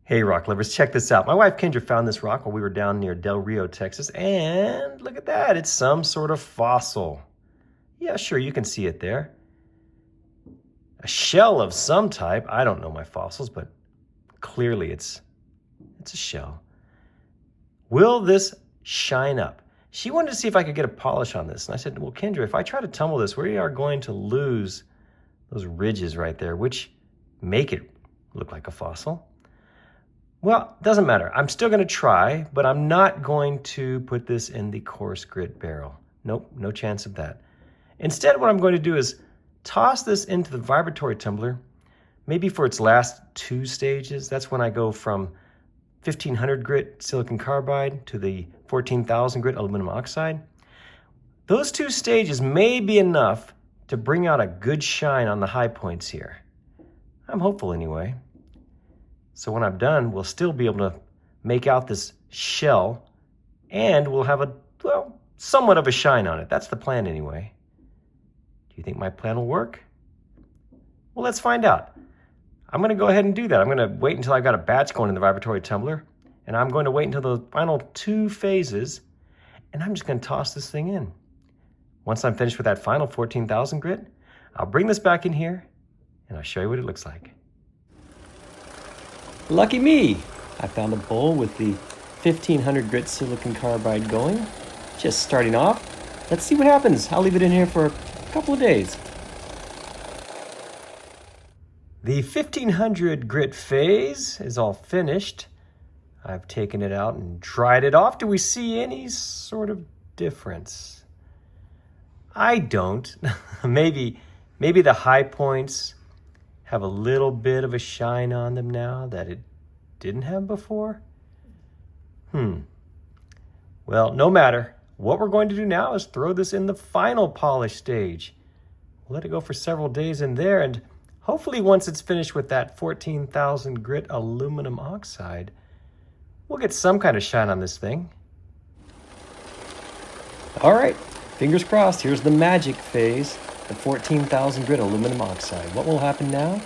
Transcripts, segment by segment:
Hey rock lovers, check this out. My wife Kendra found this rock while we were down near Del Rio, Texas, and look at that, it's some sort of fossil. Yeah, sure, you can see it there. A shell of some type. I don't know my fossils, but clearly it's a shell. Will this shine up? She wanted to see if I could get a polish on this, and I said, well, Kendra, if I try to tumble this, we are going to lose those ridges right there, which make it look like a fossil. Well, doesn't matter. I'm still going to try, but I'm not going to put this in the coarse grit barrel. Nope, no chance of that. Instead, what I'm going to do is toss this into the vibratory tumbler, maybe for its last 2 stages. That's when I go from 1500 grit silicon carbide to the 14,000 grit aluminum oxide. Those 2 stages may be enough to bring out a good shine on the high points here. I'm hopeful anyway. So when I'm done, we'll still be able to make out this shell, and we'll have somewhat of a shine on it. That's the plan anyway. Do you think my plan will work? Well, let's find out. I'm going to go ahead and do that. I'm going to wait until I've got a batch going in the vibratory tumbler, and I'm going to wait until the final 2 phases, and I'm just going to toss this thing in. Once I'm finished with that final 14,000 grit, I'll bring this back in here, and I'll show you what it looks like. Lucky me! I found a bowl with the 1500 grit silicon carbide going. Just starting off. Let's see what happens. I'll leave it in here for a couple of days. The 1500 grit phase is all finished. I've taken it out and dried it off. Do we see any sort of difference? I don't. Maybe the high points have a little bit of a shine on them now that it didn't have before? Well, no matter. What we're going to do now is throw this in the final polish stage. We'll let it go for several days in there, and hopefully once it's finished with that 14,000 grit aluminum oxide, we'll get some kind of shine on this thing. All right, fingers crossed. Here's the magic phase. The 14,000 grit aluminum oxide. What will happen now?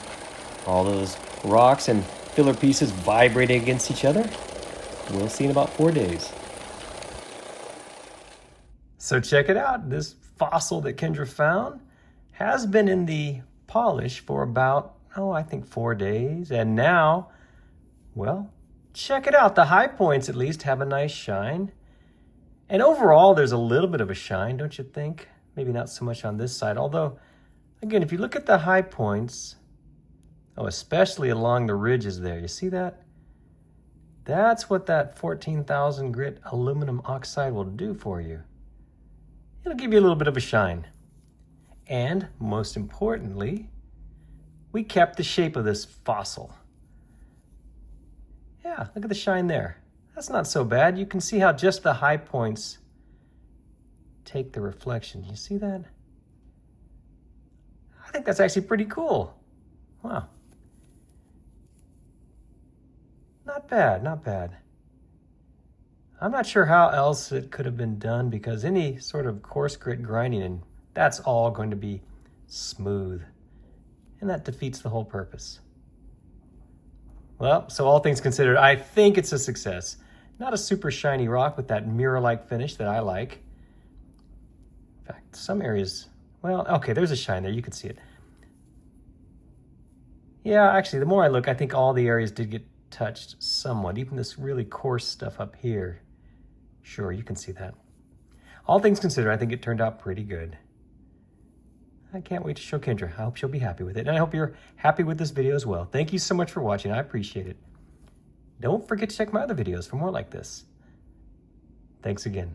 All those rocks and filler pieces vibrating against each other? We'll see in about 4 days. So check it out. This fossil that Kendra found has been in the polish for about, I think 4 days. And now, well, check it out. The high points at least have a nice shine. And overall, there's a little bit of a shine, don't you think? Maybe not so much on this side, although, again, if you look at the high points, especially along the ridges there, you see that? That's what that 14,000 grit aluminum oxide will do for you. It'll give you a little bit of a shine. And, most importantly, we kept the shape of this fossil. Yeah, look at the shine there. That's not so bad. You can see how just the high points take the reflection. You see that? I think that's actually pretty cool. Wow. Not bad, not bad. I'm not sure how else it could have been done, because any sort of coarse grit grinding, and that's all going to be smooth. And that defeats the whole purpose. Well, so all things considered, I think it's a success. Not a super shiny rock with that mirror-like finish that I like. In fact, some areas, well, okay, there's a shine there. You can see it. Yeah, actually, the more I look, I think all the areas did get touched somewhat. Even this really coarse stuff up here. Sure, you can see that. All things considered, I think it turned out pretty good. I can't wait to show Kendra. I hope she'll be happy with it. And I hope you're happy with this video as well. Thank you so much for watching. I appreciate it. Don't forget to check my other videos for more like this. Thanks again.